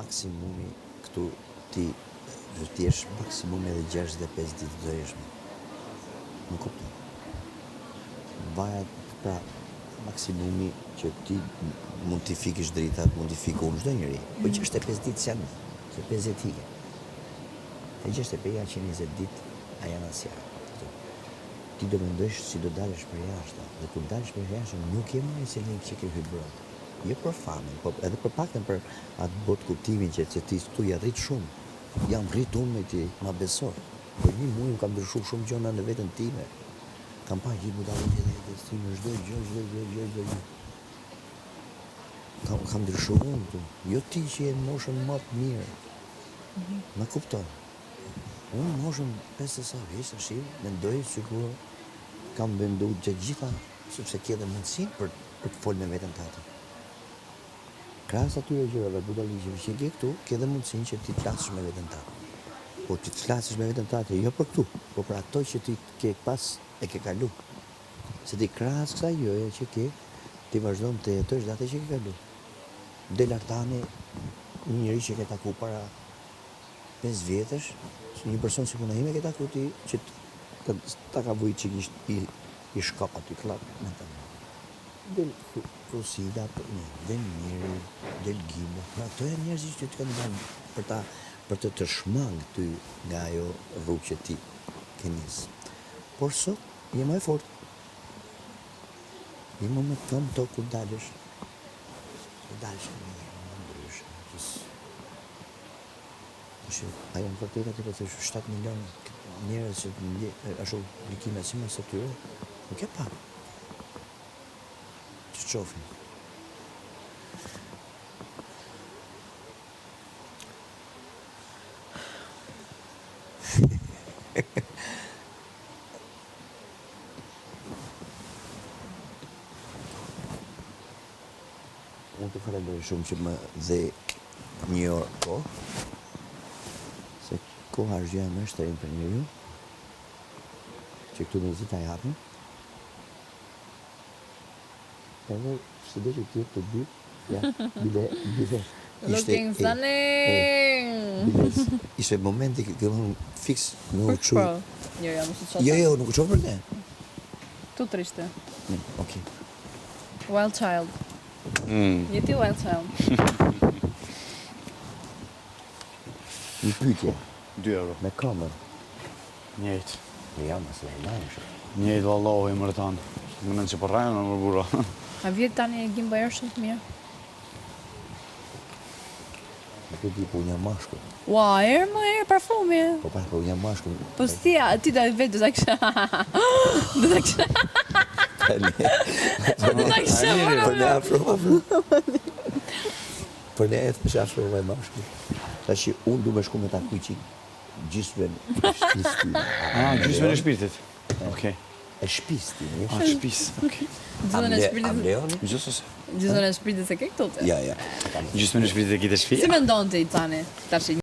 maksimumi këtu ti është maksimumi edhe 65 ditë të dojshme. Më kupton. Vajat pra maksimumi që ti mund t'i fikësh dritat, mund t'i fikë unë çdo njeri. Po 65 ditë janë, se 50 hike. E 65 120 ditë, a janë asjarë. Ti do mendosh si do dalësh për jashtë, dhe kur dalësh për jashtë nuk je më se një që ke hybrid. Jo për famën, po edhe për paktën për atë botë kuptimin që ti këtu ja rrit shumë. Jam rrit unë me ti, ma besor. Po një muaj kam ndryshuar shumë gjëra në veten time. Kam pa gjithë modalitetet e jetës time, çdo gjë. Kam ndryshuar unë këtu. Jo ti që je në moshën më të mirë. Ma kupton. Unë në moshën 50 sa vjeç tash mendoj sikur kam venduar gjitha, sepse ke dhe mundësinë për të folë me veten tënde. Krahas atyre gjërave budalliqeve që ke këtu, ke dhe mundësinë që ti të flasësh me veten tënde. Po ti të flasësh me veten tënde jo për këtu, po për ato që ti ke pas e ke kalu. Se ti krahas kësaj gjëje që ke, ti vazhdon të jetosh dhe atë që ke kalu. Del Artani, një njeri që ke taku para 5 vjetësh, një person si puna ime ke taku ti që ta ka vujt që i shkop aty klap me të. Del Rusida, del njeri, del Gimbo. Pra ato janë njerëz që të kanë dalë për të shmangë ty nga ajo rrugë që ti ke nisë. Por sot, je më e fortë. Je më me këmë to kur dalësh. Kur dalësh e një, më ndryshë. Ajo në vërtetë aty po thosh 7 milion njerëz që ashtu likime si mas atyre, nuk e pa. Që qofin. Unë të falenderoj shumë që më dhe një orë kohë, se koha është gjë më shtrenjtë për njeriu, që këtu në zita e hapën. Edhe së do që tjetë të dy, ja, bile. Looking stunning! Ishte momenti që unë fiks në u qu. Jo, më së Jo, nuk u qo për ne. Tu trishte. Ok. Wild child. Je ti wild child. Një pyetje. 2 euro. Me kamër. Njëjtë. Me jam asë e lajshë. Njëjtë vallahu i mërtan. Më nënë që përrajnë në mërbura. A vjetë tani e Gimbo shumë të mirë? Nuk e di, po unë jam mashkull. Ua, erë parfumi. Po unë jam mashkull. Po ti da vetë do ta kisha. Do ta kisha. Do ta kisha. Për ne afro. Për ne e të afro e mashkull. Ta që unë du me shku me ta kujqik gjysmen shpis ti. Gjysmen e shpirtit. Okej. E shpis ti. Shpis, okej. Gjysmen e shpirtit. Amleoni? Gjysose. Gjysmen e shpirtit se ke këtu te? Ja. Gjysmen e shpirtit e kite shpia? Si mendon ti tani? Tash